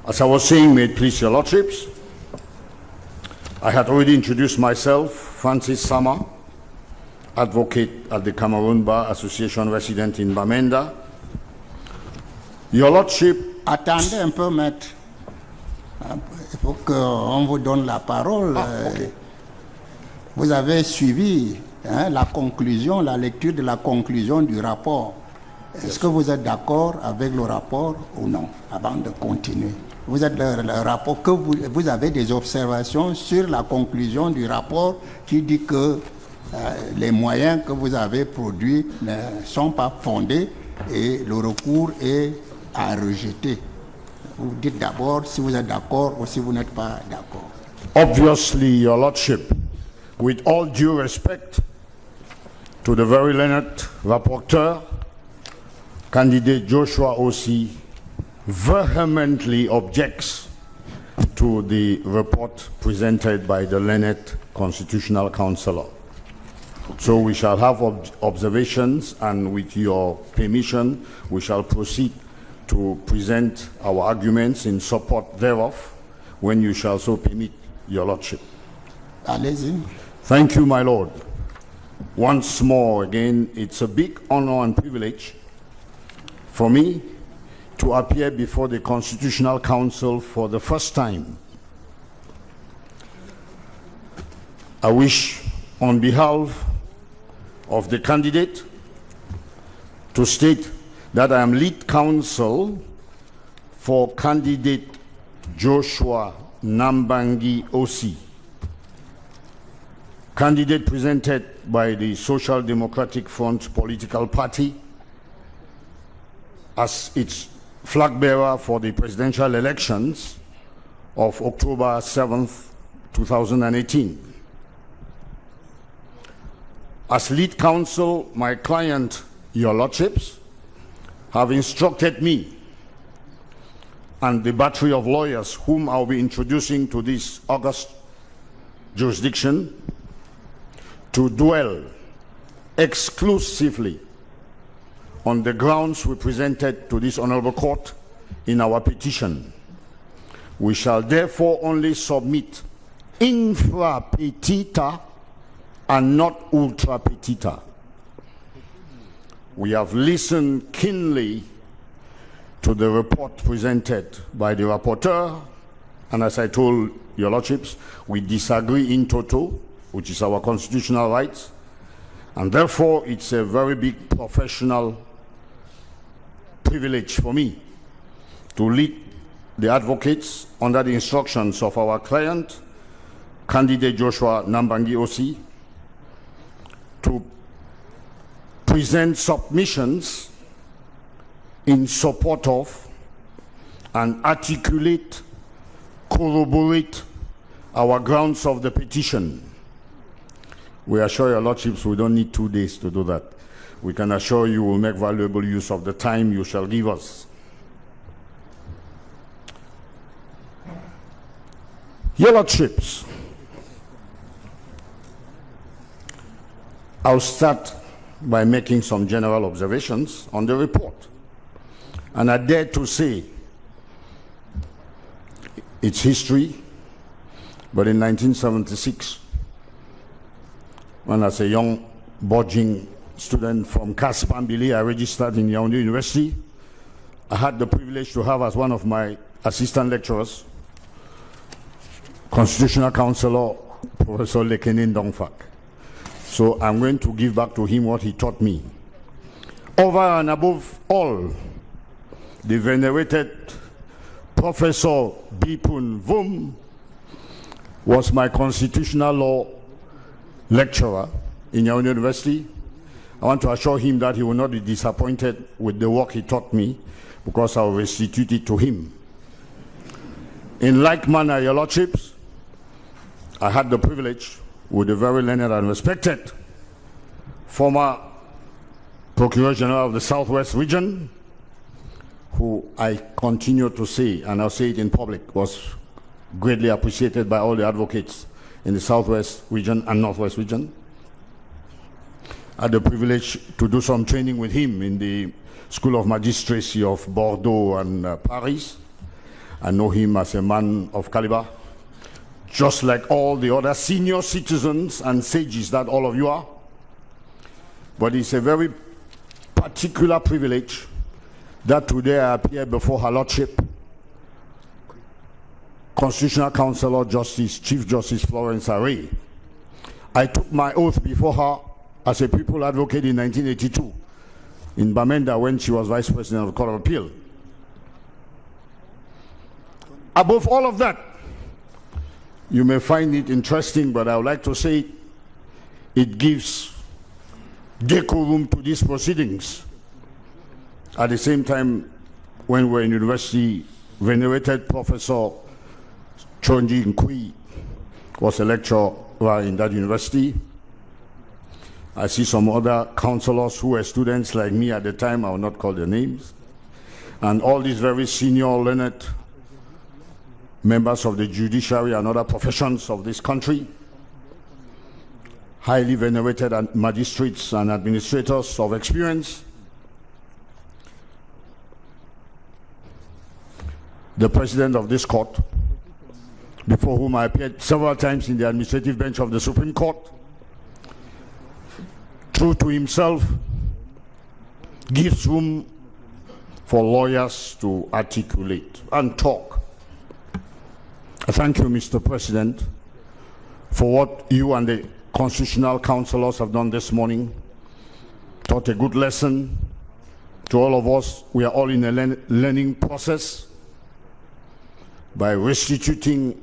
As I was saying, may it please your lordships, I had already introduced myself, Francis SAMA, advocate at the Cameroon Bar Association, resident in Bamenda. Your lordship... Attendez un peu, maître. Il faut qu'on vous donne la parole. Okay. Vous avez suivi la conclusion, la lecture de la conclusion du rapport. Est-ce que vous êtes d'accord avec le rapport ou non, avant de continuer? Vous êtes le rapport, que vous avez des observations sur la conclusion du rapport qui dit que les moyens que vous avez produits ne sont pas fondés et le recours est à rejeter. Vous dites d'abord si vous êtes d'accord ou si vous n'êtes pas d'accord. Obviously, your lordship, with all due respect to the very learned rapporteur, candidate Joshua Osei vehemently objects to the report presented by the learned constitutional counselor. So we shall have observations, and with your permission, we shall proceed to present our arguments in support thereof when you shall so permit, your lordship. Allez-y. Thank you, my lord. Once more, again, it's a big honor and privilege for me to appear before the Constitutional Council for the first time. I wish, on behalf of the candidate, to state that I am lead counsel for candidate Joshua Nambangi Osei, candidate presented by the Social Democratic Front political party as its flag bearer for the presidential elections of October 7th, 2018. As lead counsel, my client, your lordships, have instructed me and the battery of lawyers whom I'll be introducing to this august jurisdiction to dwell exclusively on the grounds we presented to this honorable court in our petition. We shall therefore only submit infra petita and not ultra petita. We have listened keenly to the report presented by the rapporteur, and as I told your lordships, we disagree in toto, which is our constitutional rights, and therefore it's a very big professional privilege for me to lead the advocates under the instructions of our client, candidate Joshua Nambangi Osei, to present submissions in support of and articulate, corroborate our grounds of the petition. We assure your lordships we don't need 2 days to do that. We can assure you we'll make valuable use of the time you shall give us. Your lordships, I'll start by making some general observations on the report. And I dare to say its history, but in 1976, when as a young budging student from Kaspambili, I registered in Yaoundé University. I had the privilege to have as one of my assistant lecturers, constitutional counselor, Professor Lekenen Dongfak. So I'm going to give back to him what he taught me. Over and above all, the venerated Professor Bipun Vum was my constitutional law lecturer in Yaoundé University. I want to assure him that he will not be disappointed with the work he taught me, because I will restitute it to him. In like manner, your lordships, I had the privilege with the very learned and respected former Procureur General of the Southwest region, who I continue to say, and I'll say it in public, was greatly appreciated by all the advocates in the Southwest region and Northwest region. I had the privilege to do some training with him in the School of Magistracy of Bordeaux and Paris. I know him as a man of caliber, just like all the other senior citizens and sages that all of you are. But it's a very particular privilege that today I appear before Her Lordship, Constitutional Counsellor Justice, Chief Justice Florence Array. I took my oath before her as a people advocate in 1982 in Bamenda when she was Vice President of the Court of Appeal. Above all of that, you may find it interesting, but I would like to say it gives decorum to these proceedings. At the same time, when we're in university, venerated Professor Chonji Nkui was a lecturer in that university. I see some other counselors who were students like me at the time, I will not call their names, and all these very senior learned members of the judiciary and other professions of this country, highly venerated magistrates and administrators of experience, the president of this court, before whom I appeared several times in the administrative bench of the Supreme Court, true to himself, gives room for lawyers to articulate and talk. I thank you, Mr. President, for what you and the constitutional counselors have done this morning. Taught a good lesson to all of us. We are all in a learning process by restituting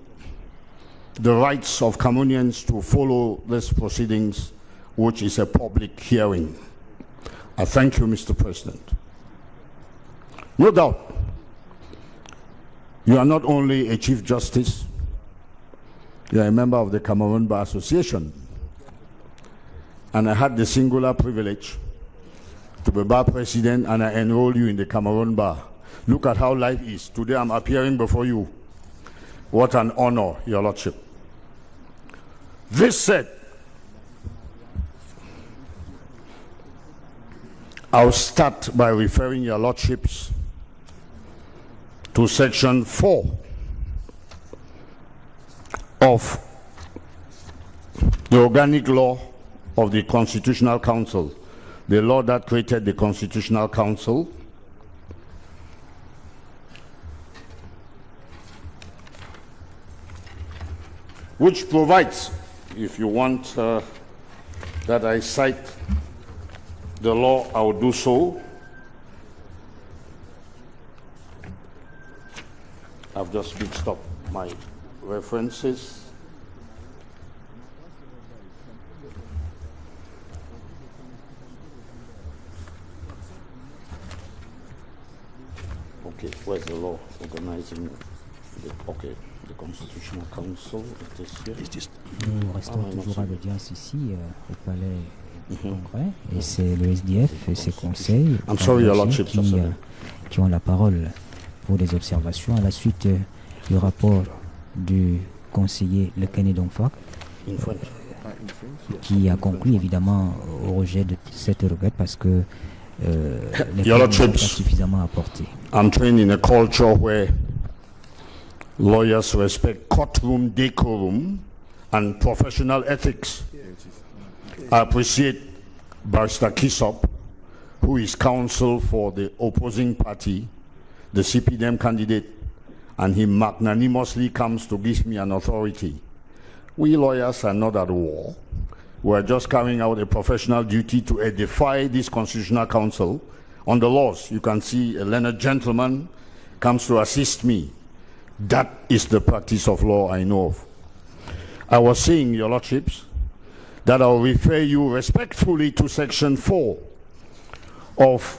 the rights of Cameroonians to follow these proceedings, which is a public hearing. I thank you, Mr. President. No doubt, you are not only a Chief Justice, you are a member of the Cameroon Bar Association. And I had the singular privilege to be Bar President, and I enroll you in the Cameroon Bar. Look at how life is. Today I'm appearing before you. What an honor, Your Lordship. This said, I'll start by referring Your Lordships to Section 4 of the organic law of the Constitutional Council, the law that created the Constitutional Council, which provides, if you want that I cite the law, I will do so. I've just mixed up my references. Okay, where's the law organizing the Constitutional Council? Nous restons toujours à l'audience ici au Palais du Congrès, et c'est le SDF et ses conseils qui ont la parole pour des observations à la suite du rapport du conseiller le Dongfak, qui a conclu évidemment au rejet de cette requête parce que les n'ont pas suffisamment apporté. I'm trained in a culture where lawyers respect courtroom decorum and professional ethics. I appreciate Barrister Kisop, who is counsel for the opposing party, the CPDM candidate, and he magnanimously comes to give me an authority. We lawyers are not at war. We are just carrying out a professional duty to edify this Constitutional Council on the laws. You can see a learned gentleman comes to assist me. That is the practice of law I know of. I was saying, Your Lordships, that I'll refer you respectfully to Section 4 of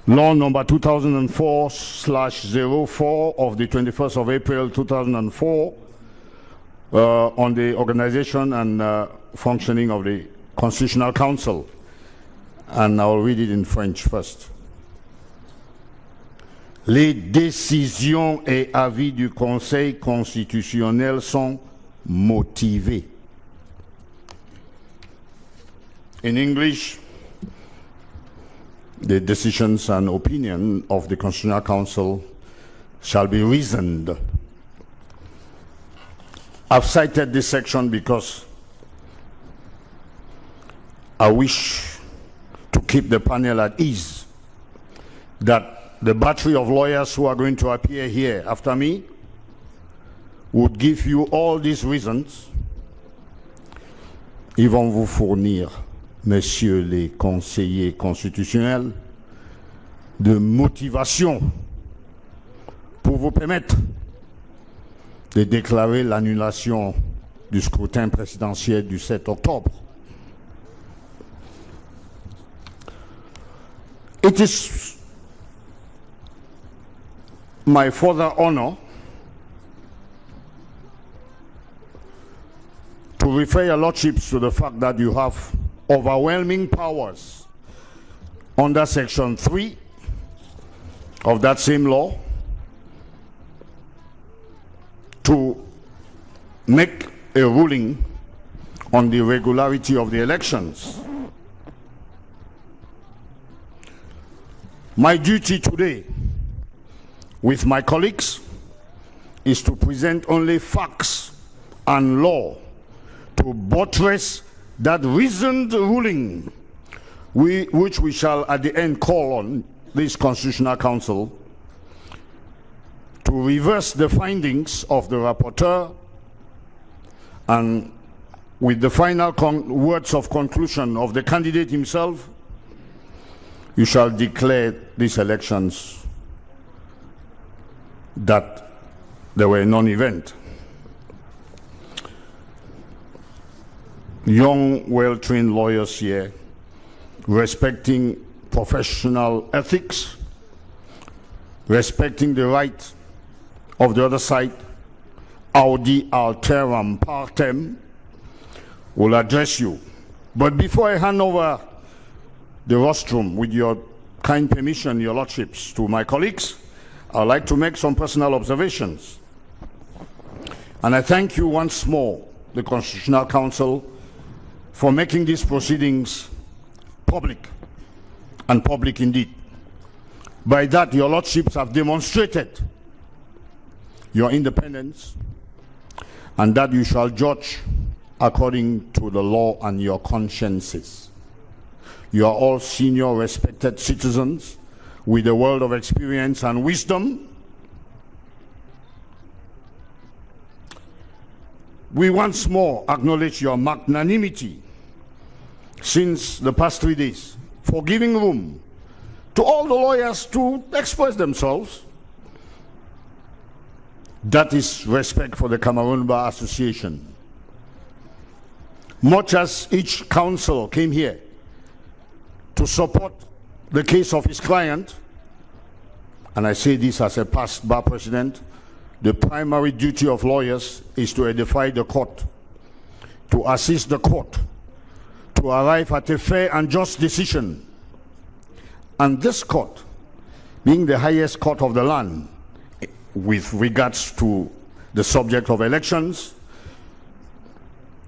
Law number 2004/04 of the 21st of April 2004 on the organization and functioning of the Constitutional Council. And I'll read it in French first. Les décisions et avis du Conseil constitutionnel sont motivés. In English, the decisions and opinion of the Constitutional Council shall be reasoned. I've cited this section because I wish to keep the panel at ease that the battery of lawyers who are going to appear here after me would give you all these reasons. Ils vont vous fournir, messieurs les conseillers constitutionnels, de motivation pour vous permettre de déclarer l'annulation du scrutin présidentiel du 7 octobre. It is my further honor to refer your lordships to the fact that you have overwhelming powers under Section 3 of that same law to make a ruling on the regularity of the elections. My duty today with my colleagues is to present only facts and law to buttress that reasoned ruling which we shall at the end call on this Constitutional Council to reverse the findings of the rapporteur, and with the final words of conclusion of the candidate himself, you shall declare these elections that they were a non-event. Young, well-trained lawyers here, respecting professional ethics, respecting the right of the other side, audi alteram partem, will address you. But before I hand over the rostrum, with your kind permission, your lordships, to my colleagues, I'd like to make some personal observations. And I thank you once more, the Constitutional Council, for making these proceedings public, and public indeed. By that, your lordships have demonstrated your independence, and that you shall judge according to the law and your consciences. You are all senior, respected citizens with a world of experience and wisdom. We once more acknowledge your magnanimity since the past 3 days for giving room to all the lawyers to express themselves. That is respect for the Cameroon Bar Association. Much as each counsel came here to support the case of his client, and I say this as a past bar president, the primary duty of lawyers is to edify the court, to assist the court, to arrive at a fair and just decision. And this court, being the highest court of the land with regards to the subject of elections,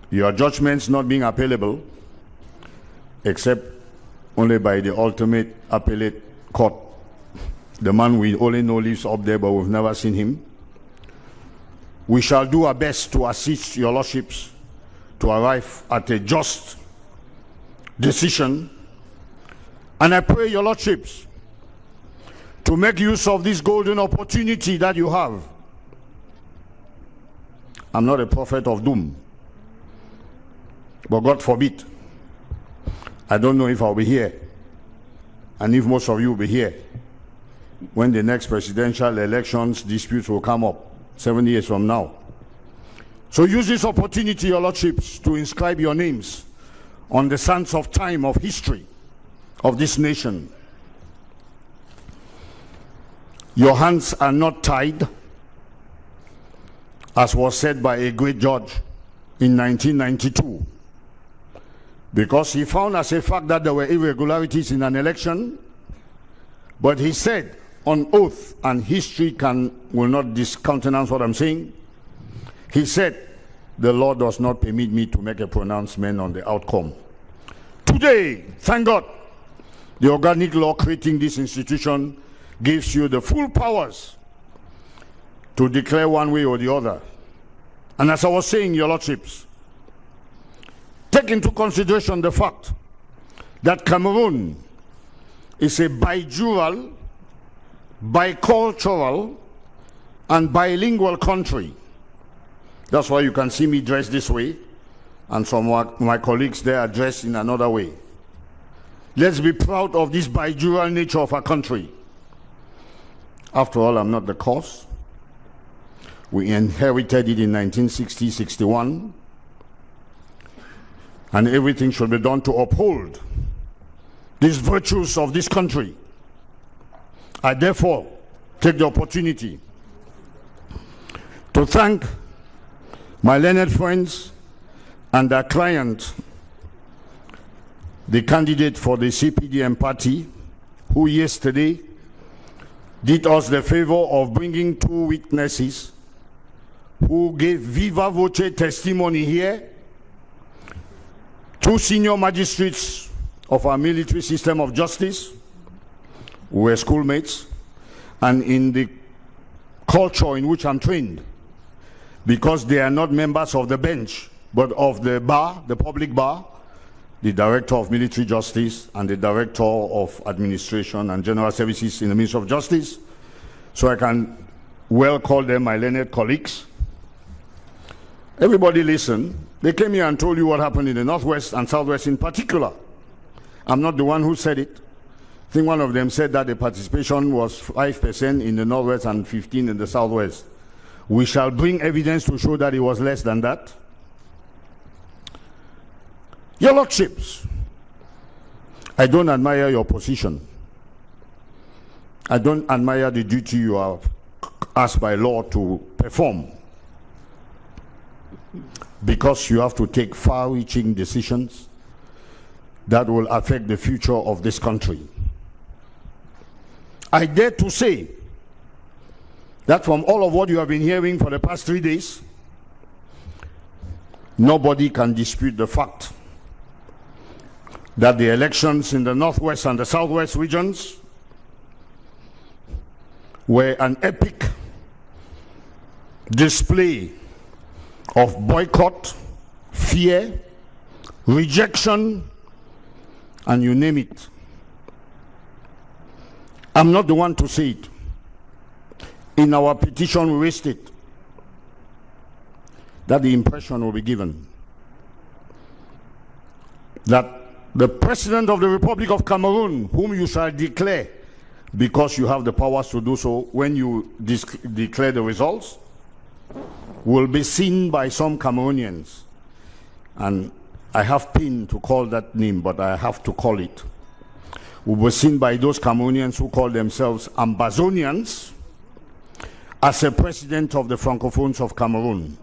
your judgments not being appealable, except only by the ultimate appellate court, the man we only know lives up there but we've never seen him. We shall do our best to assist your lordships to arrive at a just decision. And I pray your lordships to make use of this golden opportunity that you have. I'm not a prophet of doom, but God forbid. I don't know if I'll be here, and if most of you will be here, when the next presidential elections disputes will come up 7 years from now. So use this opportunity, your lordships, to inscribe your names on the sands of time of history of this nation. Your hands are not tied, as was said by a great judge in 1992, because he found as a fact that there were irregularities in an election, but he said on oath, and history will not discountenance what I'm saying, he said, the law does not permit me to make a pronouncement on the outcome. Today, thank God, the organic law creating this institution gives you the full powers to declare one way or the other. And as I was saying, Your Lordships, take into consideration the fact that Cameroon is a bijural, bicultural, and bilingual country. That's why you can see me dressed this way, and some of my colleagues there are dressed in another way. Let's be proud of this bijural nature of our country. After all, I'm not the cause. We inherited it in 1960-61, and everything should be done to uphold these virtues of this country. I therefore take the opportunity to thank my learned friends and their client, the candidate for the CPDM party, who yesterday did us the favor of bringing 2 witnesses who gave viva voce testimony here, 2 senior magistrates of our military system of justice who were schoolmates, and in the culture in which I'm trained, because they are not members of the bench, but of the bar, the public bar, the Director of Military Justice and the Director of Administration and General Services in the Ministry of Justice. So I can well call them my learned colleagues. Everybody listen. They came here and told you what happened in the Northwest and Southwest in particular. I'm not the one who said it. I think one of them said that the participation was 5% in the Northwest and 15% in the Southwest. We shall bring evidence to show that it was less than that. Your Lordships, I don't admire your position. I don't admire the duty you are asked by law to perform, because you have to take far-reaching decisions that will affect the future of this country. I dare to say that from all of what you have been hearing for the past 3 days, nobody can dispute the fact that the elections in the Northwest and the Southwest regions were an epic display of boycott, fear, rejection, and you name it. I'm not the one to say it. In our petition, we raised it, that the impression will be given that the President of the Republic of Cameroon, whom you shall declare, because you have the powers to do so when you declare the results, will be seen by some Cameroonians. And I have pain to call that name, but I have to call it. Will be seen by those Cameroonians who call themselves Ambazonians as a president of the Francophones of Cameroon.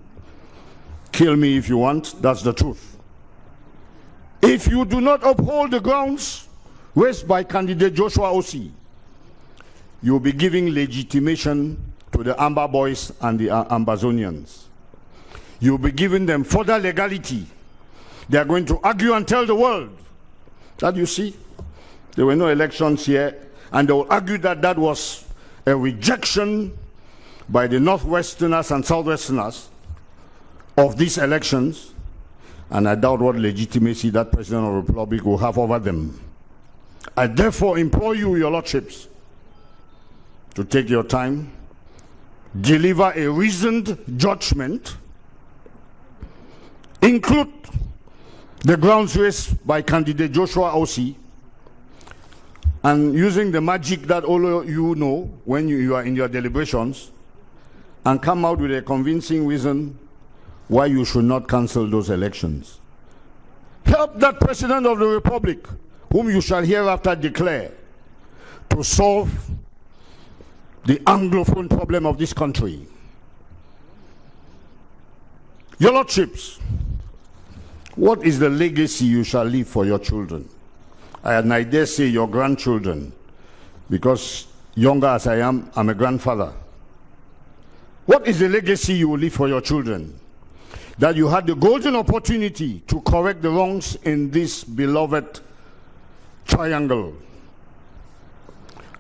Kill me if you want, that's the truth. If you do not uphold the grounds raised by candidate Joshua Osei, you will be giving legitimation to the Amba Boys and the Ambazonians. You will be giving them further legality. They are going to argue and tell the world that, you see, there were no elections here, and they will argue that that was a rejection by the Northwesterners and Southwesterners of these elections, and I doubt what legitimacy that President of the Republic will have over them. I therefore implore you, Your Lordships, to take your time, deliver a reasoned judgment, include the grounds raised by candidate Joshua Osei, and using the magic that all of you know when you are in your deliberations, and come out with a convincing reason why you should not cancel those elections. Help that President of the Republic, whom you shall hereafter declare, to solve the Anglophone problem of this country. Your Lordships, what is the legacy you shall leave for your children? And I dare say your grandchildren, because younger as I am, I'm a grandfather. What is the legacy you will leave for your children? That you had the golden opportunity to correct the wrongs in this beloved triangle,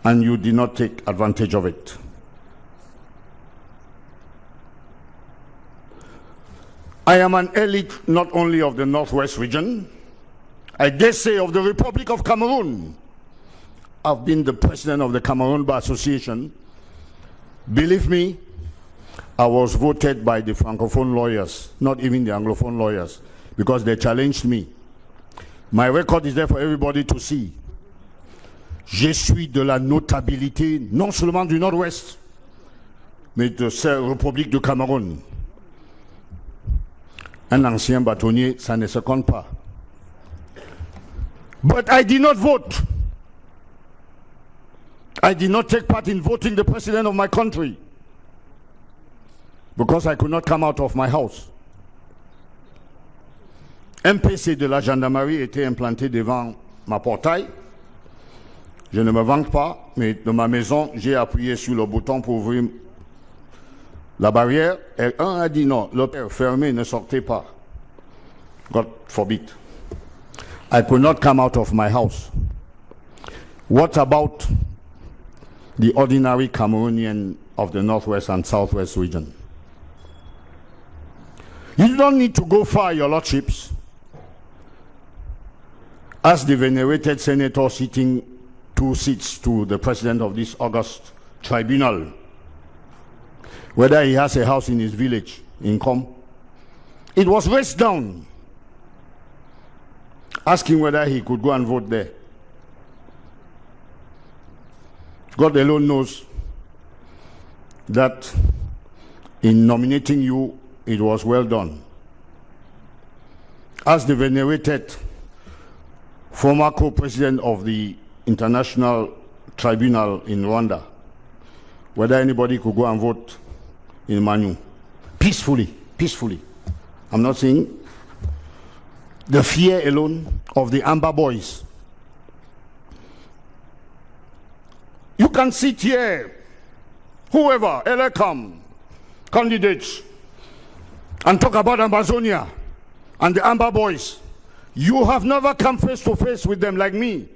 and you did not take advantage of it. I am an elite not only of the Northwest region, I dare say of the Republic of Cameroon. I've been the president of the Cameroon Bar Association. Believe me, I was voted by the Francophone lawyers, not even the Anglophone lawyers, because they challenged me. My record is there for everybody to see. Je suis de la notabilité, non seulement du Nord-Ouest, mais de cette République du Cameroun. Un ancien bâtonnier, ça ne se compte pas. But I did not vote. I did not take part in voting the president of my country because I could not come out of my house. Un PC de la gendarmerie était implanté devant ma portail. Je ne me vante pas, mais de ma maison, j'ai appuyé sur le bouton pour ouvrir la barrière. Et un a dit non, le père fermé, ne sortez pas. God forbid. I could not come out of my house. What about the ordinary Cameroonian of the Northwest and Southwest region? You don't need to go far, your lordships. As the venerated senator sitting 2 seats to the president of this august tribunal, whether he has a house in his village, income, it was raised down, asking whether he could go and vote there. God alone knows that in nominating you, it was well done. As the venerated former co-president of the International Tribunal in Rwanda, whether anybody could go and vote in Manu, peacefully. I'm not saying the fear alone of the Amber boys. You can sit here, whoever, elected candidates, and talk about Ambazonia and the Amber boys. You have never come face to face with them like me.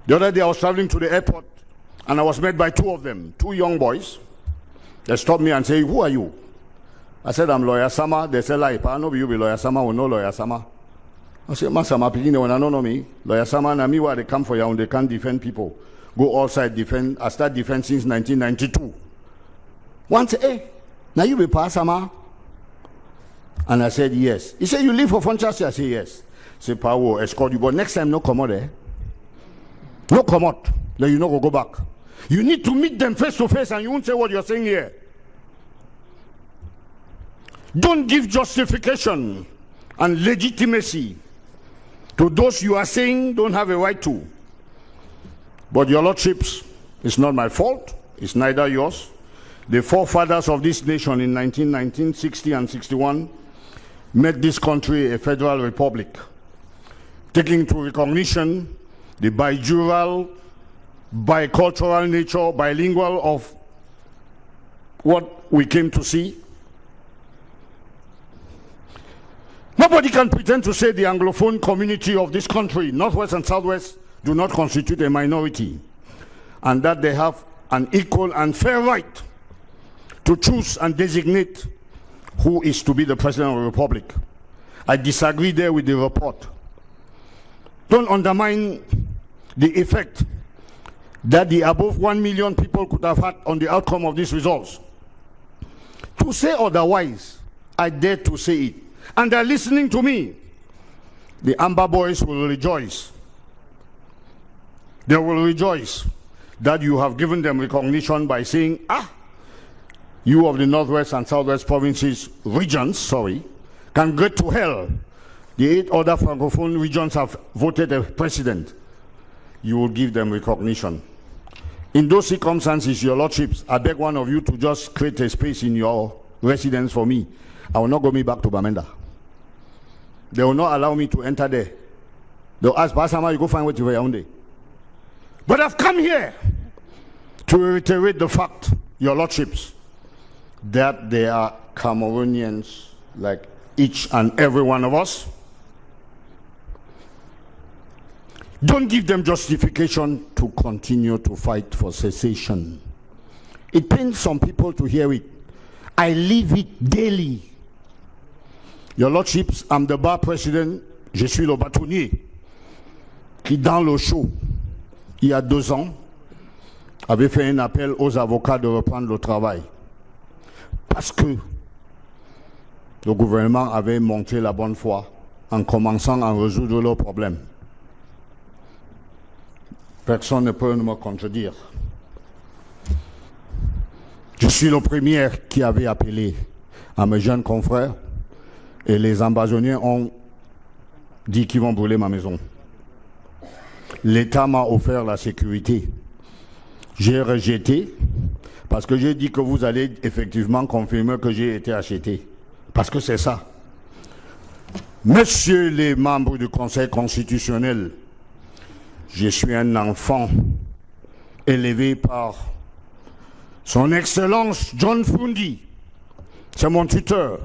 The other day I was traveling to the airport and I was met by 2 of them, 2 young boys. They stopped me and said, who are you? I said, I'm Lawyer Sama. They said, like, I know you be Lawyer Sama or no Lawyer Sama. I said, Masama, Pigine, when I don't know me, Lawyer Sama and me, where they come for you and they can't defend people. Go outside, defend. I start defense since 1992. One said, hey, now you be Pasama? And I said, yes. He said, you live for Fonchasi? I said, yes. He said, Pa will escort you, but next time, no come out there. No come out. Then you no go back. You need to meet them face to face and you won't say what you're saying here. Don't give justification and legitimacy to those you are saying don't have a right to. But your lordships, it's not my fault. It's neither yours. The forefathers of this nation in 1919, 60 and 61 made this country a federal republic, taking into recognition the bijural, bicultural nature, bilingual of what we came to see. Nobody can pretend to say the Anglophone community of this country, Northwest and Southwest, do not constitute a minority, and that they have an equal and fair right to choose and designate who is to be the president of the republic. I disagree there with the report. Don't undermine the effect that the above 1 million people could have had on the outcome of these results. To say otherwise, I dare to say it. And they're listening to me. The Amber boys will rejoice. They will rejoice that you have given them recognition by saying, you of the Northwest and Southwest provinces, regions, can get to hell. The 8 other Francophone regions have voted a president. You will give them recognition. In those circumstances, your lordships, I beg one of you to just create a space in your residence for me. I will not go back to Bamenda. They will not allow me to enter there. They'll ask, Basama, you go find what you were on there. But I've come here to reiterate the fact, your lordships, that they are Cameroonians like each and every one of us. Don't give them justification to continue to fight for cessation. It pains some people to hear it. I live it daily. Your Lordships, I'm the bar president, je suis le bâtonnier qui, dans le show, il y a 2 ans, avait fait un appel aux avocats de reprendre le travail. Parce que le gouvernement avait montré la bonne foi en commençant à résoudre leurs problèmes. Personne ne peut me contredire. Je suis le premier qui avait appelé à mes jeunes confrères et les Ambazoniens ont dit qu'ils vont brûler ma maison. L'État m'a offert la sécurité. J'ai rejeté parce que j'ai dit que vous allez effectivement confirmer que j'ai été acheté. Parce que c'est ça. Messieurs les membres du Conseil constitutionnel, je suis un enfant élevé par son Excellence John Fundi. C'est mon tuteur.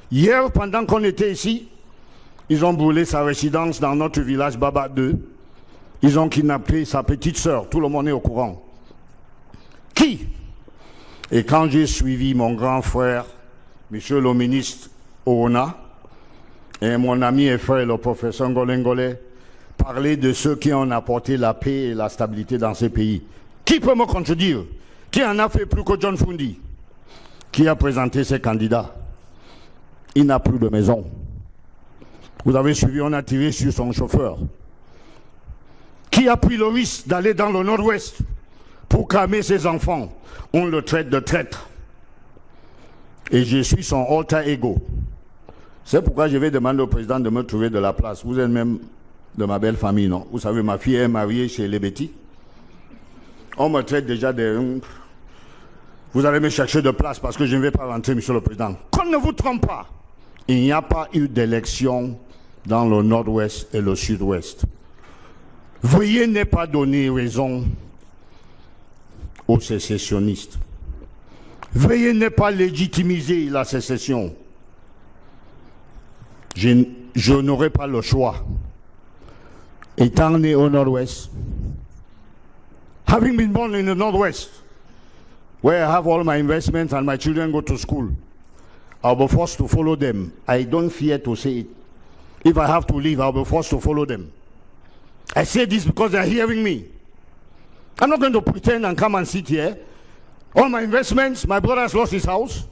Hier, pendant qu'on était ici, ils ont brûlé sa résidence dans notre village Baba 2. Ils ont kidnappé sa petite sœur. Tout le monde est au courant. Qui? Et quand j'ai suivi mon grand frère, monsieur le ministre Oona, et mon ami et frère, le professeur Ngolengole, parler de ceux qui ont apporté la paix et la stabilité dans ces pays. Qui peut me contredire? Qui en a fait plus que John Fundi? Qui a présenté ses candidats? Il n'a plus de maison. Vous avez suivi, on a tiré sur son chauffeur. Qui a pris le risque d'aller dans le nord-ouest pour calmer ses enfants? On le traite de traître. Et je suis son alter ego. C'est pourquoi je vais demander au président de me trouver de la place. Vous êtes même de ma belle famille, non? Vous savez, ma fille est mariée chez les Betty. On me traite déjà de... Vous allez me chercher de place parce que je ne vais pas rentrer, monsieur le président. Qu'on ne vous trompe pas. Il n'y a pas eu d'élection dans le nord-ouest et le sud-ouest. Veuillez ne pas donner raison aux sécessionnistes. Veuillez ne pas légitimiser la sécession. Je n'aurai pas le choix. Étant né au nord-ouest, having been born in the northwest, where I have all my investments and my children go to school, I'll be forced to follow them. I don't fear to say it. If I have to leave, I'll be forced to follow them. I say this because they're hearing me. I'm not going to pretend and come and sit here. All my investments, my brother has lost his house.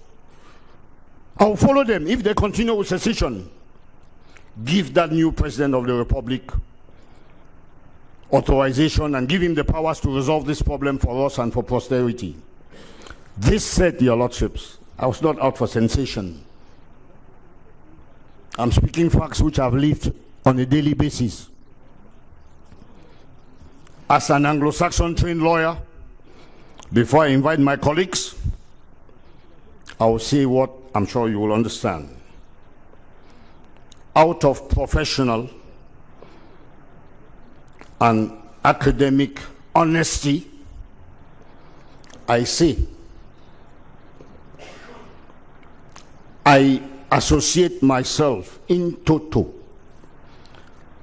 I'll follow them if they continue with secession. Give that new president of the republic authorization and give him the powers to resolve this problem for us and for posterity. This said, your lordships, I was not out for sensation. I'm speaking facts which I've lived on a daily basis. As an Anglo-Saxon trained lawyer, before I invite my colleagues, I will say what I'm sure you will understand. Out of professional and academic honesty, I say, I associate myself in toto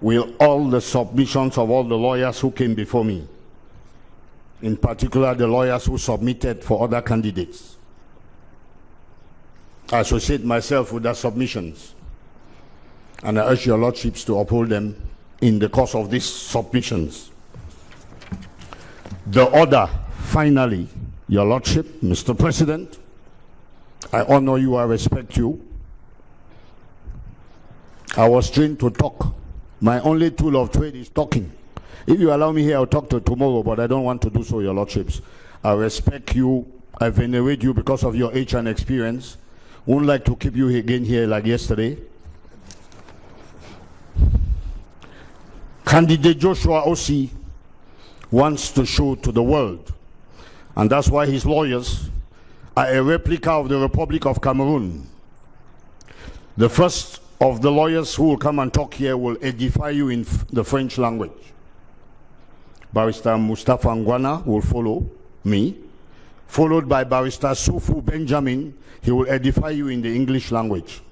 with all the submissions of all the lawyers who came before me, in particular the lawyers who submitted for other candidates. I associate myself with their submissions, and I urge your lordships to uphold them in the course of these submissions. The order, finally, your lordship, Mr. President, I honor you, I respect you. I was trained to talk. My only tool of trade is talking. If you allow me here, I'll talk to tomorrow, but I don't want to do so, your lordships. I respect you, I venerate you because of your age and experience. Wouldn't like to keep you again here like yesterday. Candidate Joshua Ossi wants to show to the world, and that's why his lawyers are a replica of the Republic of Cameroon. The first of the lawyers who will come and talk here will edify you in the French language. Barrister Mustafa Ngwana will follow me, followed by Barrister Sufu Benjamin. He will edify you in the English language.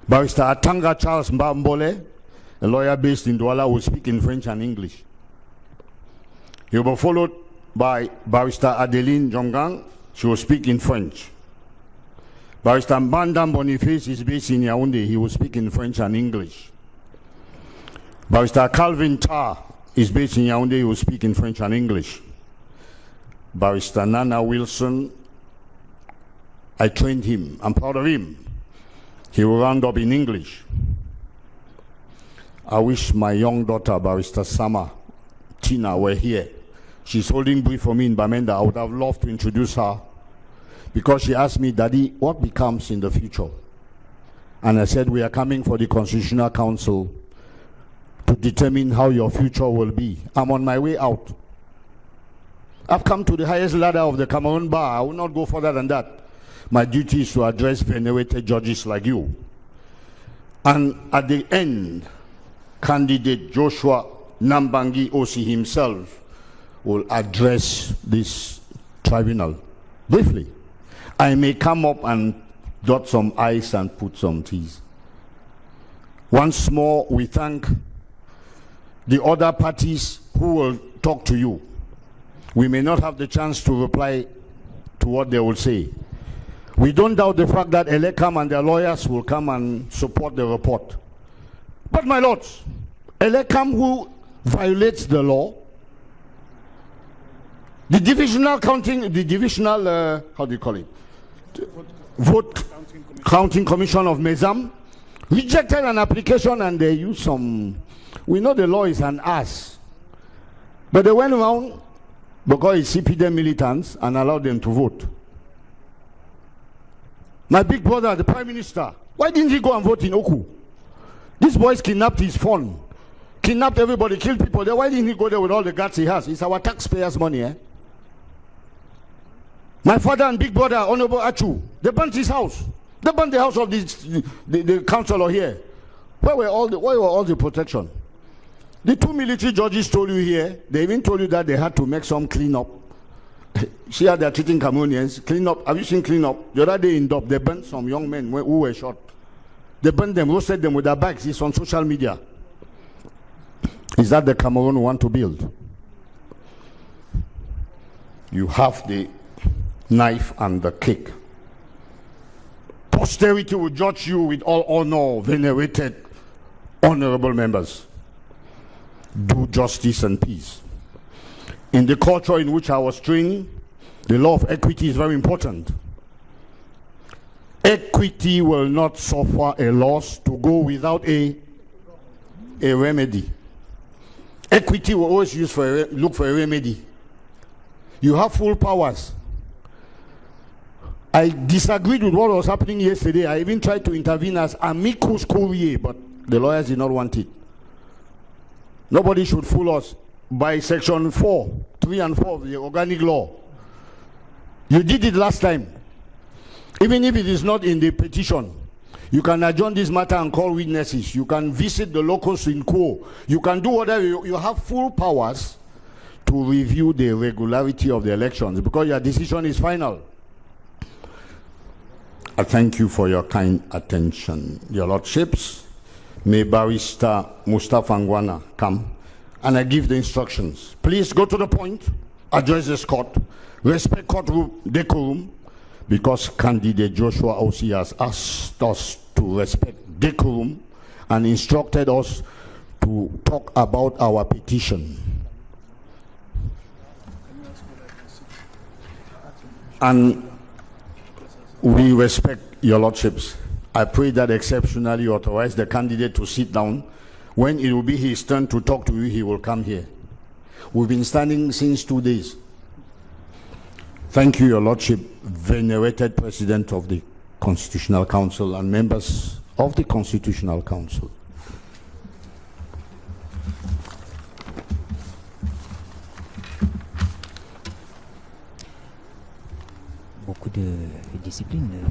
Barrister Atanga Charles Mbambole, a lawyer based in Douala, will speak in French and English. He will be followed by Barrister Adeline Jongang. She will speak in French. Barrister Mbandam Boniface is based in Yaoundé. He will speak in French and English. Barrister Calvin Tarr is based in Yaoundé. He will speak in French and English. Barrister Nana Wilson, I trained him. I'm proud of him. He will round up in English. I wish my young daughter, Barrister Sama Tina, were here. She's holding brief for me in Bamenda. I would have loved to introduce her because she asked me, Daddy, what becomes in the future? And I said, we are coming for the Constitutional Council to determine how your future will be. I'm on my way out. I've come to the highest ladder of the Cameroon bar. I will not go further than that. My duty is to address venerated judges like you. And at the end, candidate Joshua Nambangi OC himself will address this tribunal briefly. I may come up and dot some I's and put some T's. Once more, we thank the other parties who will talk to you. We may not have the chance to reply to what they will say. We don't doubt the fact that Elecam and their lawyers will come and support the report. But my lords, Elecam who violates the law, the divisional counting, the divisional, how do you call it? Vote Counting Commission of Mezam rejected an application and they used some, we know the law is an ass. But they went around because it's CPD militants and allowed them to vote. My big brother, the Prime Minister, why didn't he go and vote in Oku? These boys kidnapped his phone, kidnapped everybody, killed people there. Why didn't he go there with all the guts he has? It's our taxpayers' money, eh? My father and big brother, Honorable Achu, they burnt his house. They burnt the house of the councillor here. Where were all the protection? The two military judges told you here, they even told you that they had to make some cleanup. See how they're treating Cameroonians. Clean up. Have you seen clean up? The other day in Dop, they burnt some young men who were shot. They burnt them, roasted them with their bags. It's on social media. Is that the Cameroon we want to build? You have the knife and the cake. Posterity will judge you with all honor, venerated, honorable members. Do justice and peace. In the culture in which I was trained, the law of equity is very important. Equity will not suffer a loss to go without a remedy. Equity will always look for a remedy. You have full powers. I disagreed with what was happening yesterday. I even tried to intervene as amicus curiae, but the lawyers did not want it. Nobody should fool us by section 3 and 4 of the organic law. You did it last time. Even if it is not in the petition, you can adjourn this matter and call witnesses. You can visit the locals in quo. You can do whatever. You have full powers to review the regularity of the elections because your decision is final. I thank you for your kind attention. Your Lordships, may Barrister Mustafa Ngwana come and I give the instructions. Please go to the point, address this court, respect courtroom decorum, because candidate Joshua Osi has asked us to respect decorum and instructed us to talk about our petition. And we respect your Lordships. I pray that exceptionally you authorize the candidate to sit down. When it will be his turn to talk to you, he will come here. We've been standing since 2 days. Thank you, Your Lordship, venerated President of the Constitutional Council and members of the Constitutional Council. Beaucoup de discipline